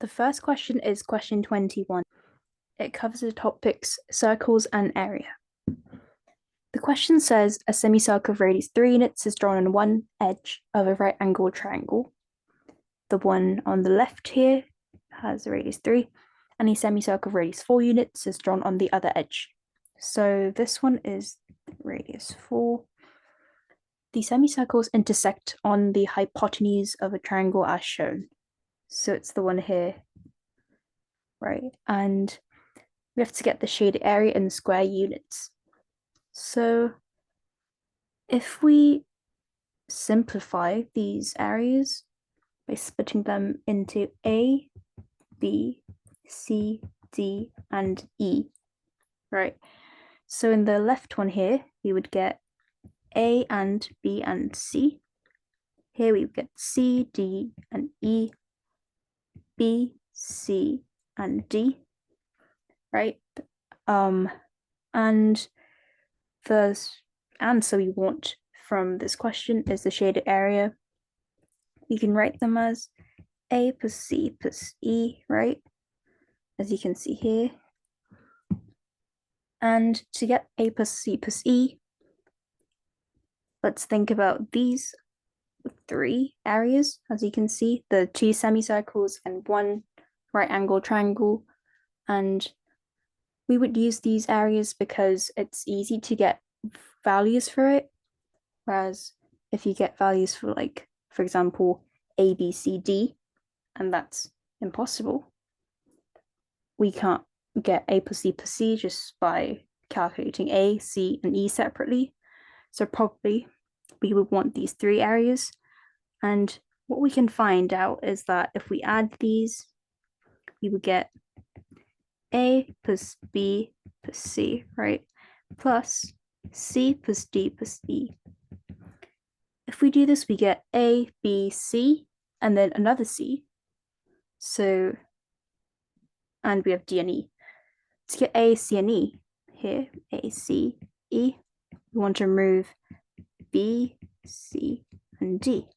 The first question is question 21. It covers the topics circles and area. The question says a semicircle of radius 3 units is drawn on one edge of a right angled triangle. The one on the left here has a radius 3, and a semicircle of radius 4 units is drawn on the other edge. So this one is radius 4. The semicircles intersect on the hypotenuse of a triangle as shown. So it's the one here, right? And we have to get the shaded area in square units. So if we simplify these areas by splitting them into A, B, C, D, and E, right? So in the left one here, we would get A and B and C. Here we would get C, D, and E, B, C, and D, right? And the answer we want from this question is the shaded area. You can write them as A plus C plus E, right? As you can see here. And to get A plus C plus E, let's think about these 3 areas. As you can see, the 2 semicircles and 1 right angle triangle. And we would use these areas because it's easy to get values for it. Whereas if you get values for, like, for example, A, B, C, D, and that's impossible, we can't get A plus C just by calculating A, C, and E separately. So probably we would want these 3 areas. And what we can find out is that if we add these, we would get A plus B plus C, right? Plus C plus D plus E. If we do this, we get A, B, C, and then another C. So, and we have D and E. To get A, C, and E, here, A, C, E, we want to remove B, C, and D,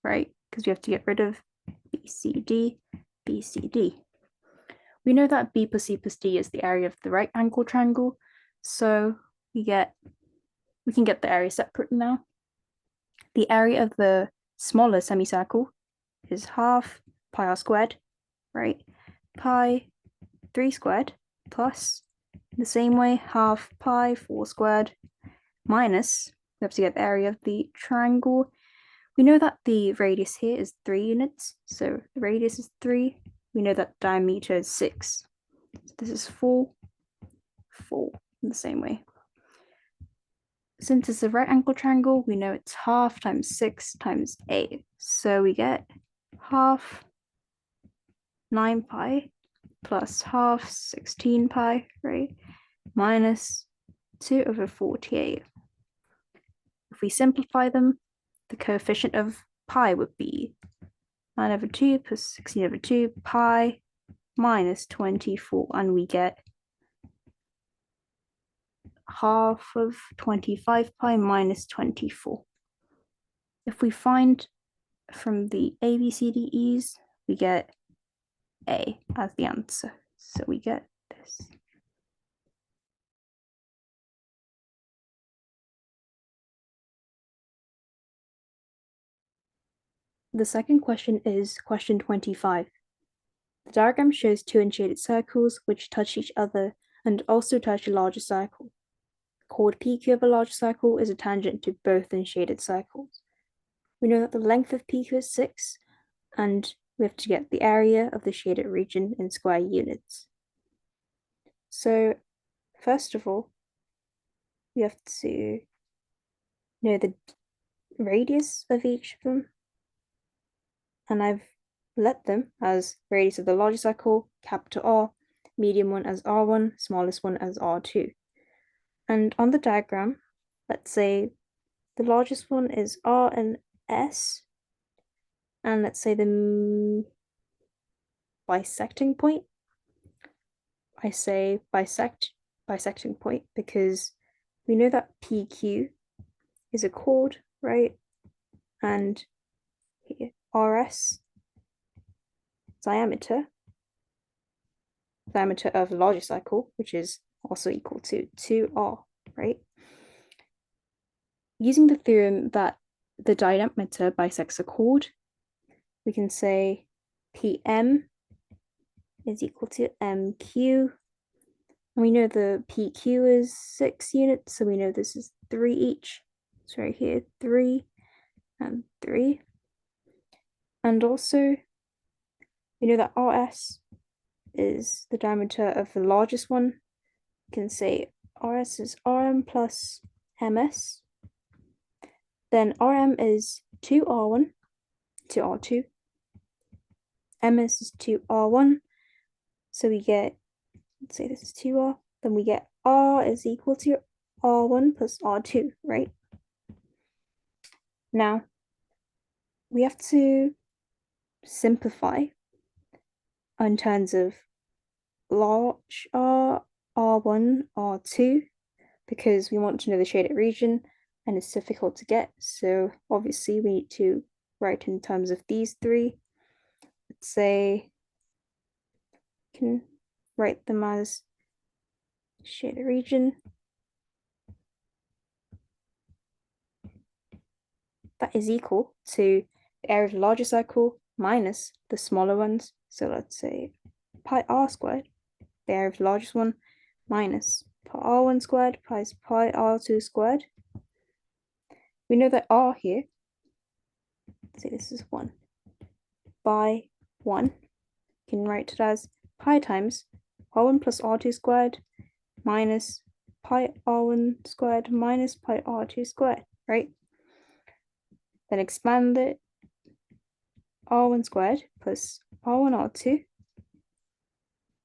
right? Because we have to get rid of B, C, D, B, C, D. We know that B plus C plus D is the area of the right angle triangle, so we can get the area separate now. The area of the smaller semicircle is half pi r squared, right? Pi 3 squared plus, the same way, half pi 4 squared minus, we have to get the area of the triangle. We know that the radius here is 3 units, so the radius is 3. We know that diameter is 6. So this is 4, 4 in the same way. Since it's a right angle triangle, we know it's half times 6 times 8. So we get half 9 pi plus half 16 pi, right? Minus 2 over 48. If we simplify them, the coefficient of pi would be 9 over 2 plus 16 over 2 pi minus 24, and we get half of 25 pi minus 24. If we find from the A, B, C, D, E's, we get A as the answer. So we get this. The second question is question 25. The diagram shows 2 unshaded circles which touch each other and also touch a larger circle. The chord PQ of a large circle is a tangent to both unshaded circles. We know that the length of PQ is 6, and we have to get the area of the shaded region in square units. So first of all, we have to know the radius of each of them. And I've let them as radius of the largest circle, capital R, medium one as R1, smallest one as R2. And on the diagram, let's say the largest one is R and S, and let's say the bisecting point. I say bisecting point because we know that PQ is a chord, right? And here, RS diameter of the larger cycle, which is also equal to 2r, right? Using the theorem that the diameter bisects a chord, we can say PM is equal to MQ. And we know the PQ is 6 units, so we know this is 3 each. So right here, 3 and 3. And also, we know that RS is the diameter of the largest one. We can say RS is RM plus MS. Then RM is 2R1 to R2. MS is 2R1. So we get, let's say this is 2R. Then we get R is equal to R1 plus R2, right? Now, we have to simplify in terms of large R, R1, R2, because we want to know the shaded region and it's difficult to get. So obviously we need to write in terms of these three. Let's say we can write them as shaded region. That is equal to the area of the larger circle minus the smaller ones. So let's say pi r squared, the area of the largest one, minus pi r1 squared plus pi r2 squared. We know that r here, say this is 1, by 1, you can write it as pi times r1 plus r2 squared minus pi r1 squared minus pi r2 squared, right? Then expand it, r1 squared plus r1 r2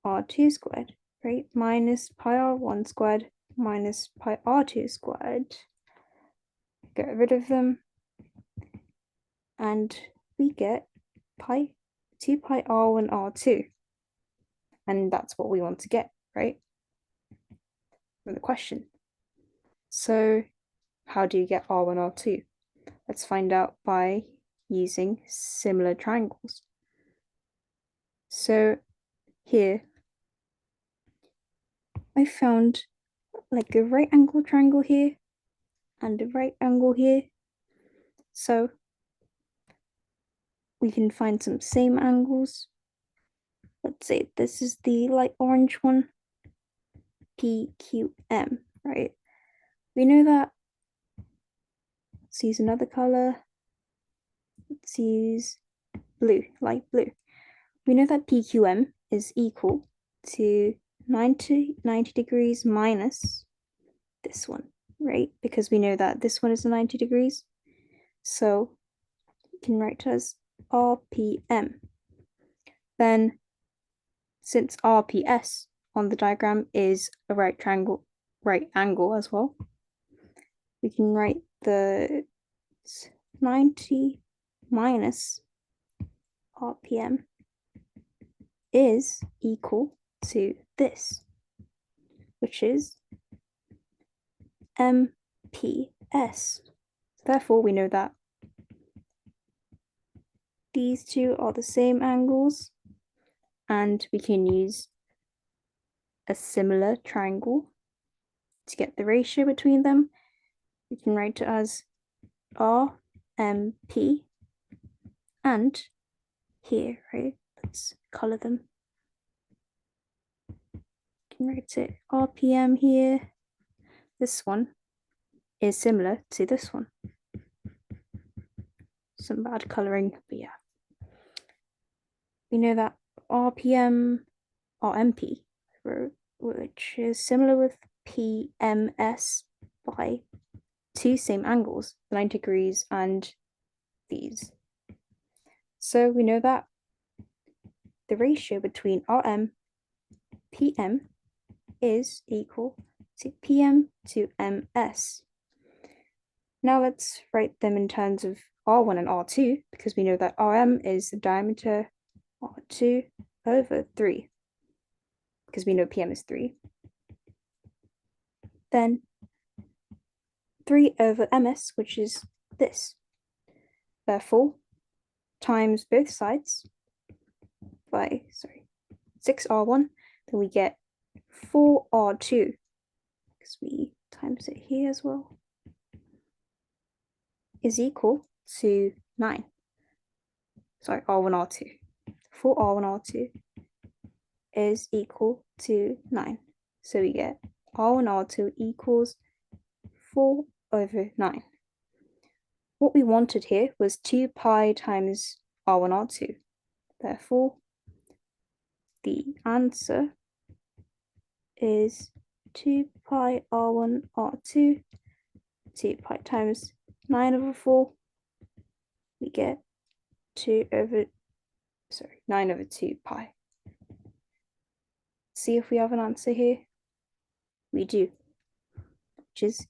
r2 squared, right? Minus pi r1 squared minus pi r2 squared. Get rid of them. And we get 2 pi r1 r2. And that's what we want to get, right? From the question. So how do you get r1, r2? Let's find out by using similar triangles. So here, I found like a right angle triangle here and a right angle here. So we can find some same angles. Let's say this is the light orange one, PQM, right? We know that. Let's use another color. Let's use blue, light blue. We know that PQM is equal to 90 degrees minus this one, right? Because we know that this one is 90 degrees. So we can write it as RPM. Then since RPS on the diagram is a right angle as well, we can write the 90 minus RPM is equal to this, which is MPS. Therefore, we know that these two are the same angles, and we can use a similar triangle to get the ratio between them. We can write it as RMP, and here, right? Let's color them. We can write it RPM here. This one is similar to this one. Some bad coloring, but yeah. We know that RPM, RMP, which is similar with PMS by two same angles, 90 degrees and these. So we know that the ratio between RM, PM is equal to PM to MS. Now let's write them in terms of R1 and R2, because we know that RM is the diameter R2 over 3, because we know PM is 3. Then 3 over MS, which is this. Therefore, times both sides by 6r1, then we get 4r2, because we times it here as well, is equal to 9. Sorry, r1, r2. 4r1, r2 is equal to 9. So we get r1, r2 equals 4 over 9. What we wanted here was 2 pi times r1, r2. Therefore, the answer is 2 pi r1, r2, 2 pi times 9 over 4. We get 9 over 2 pi. See if we have an answer here. We do, which is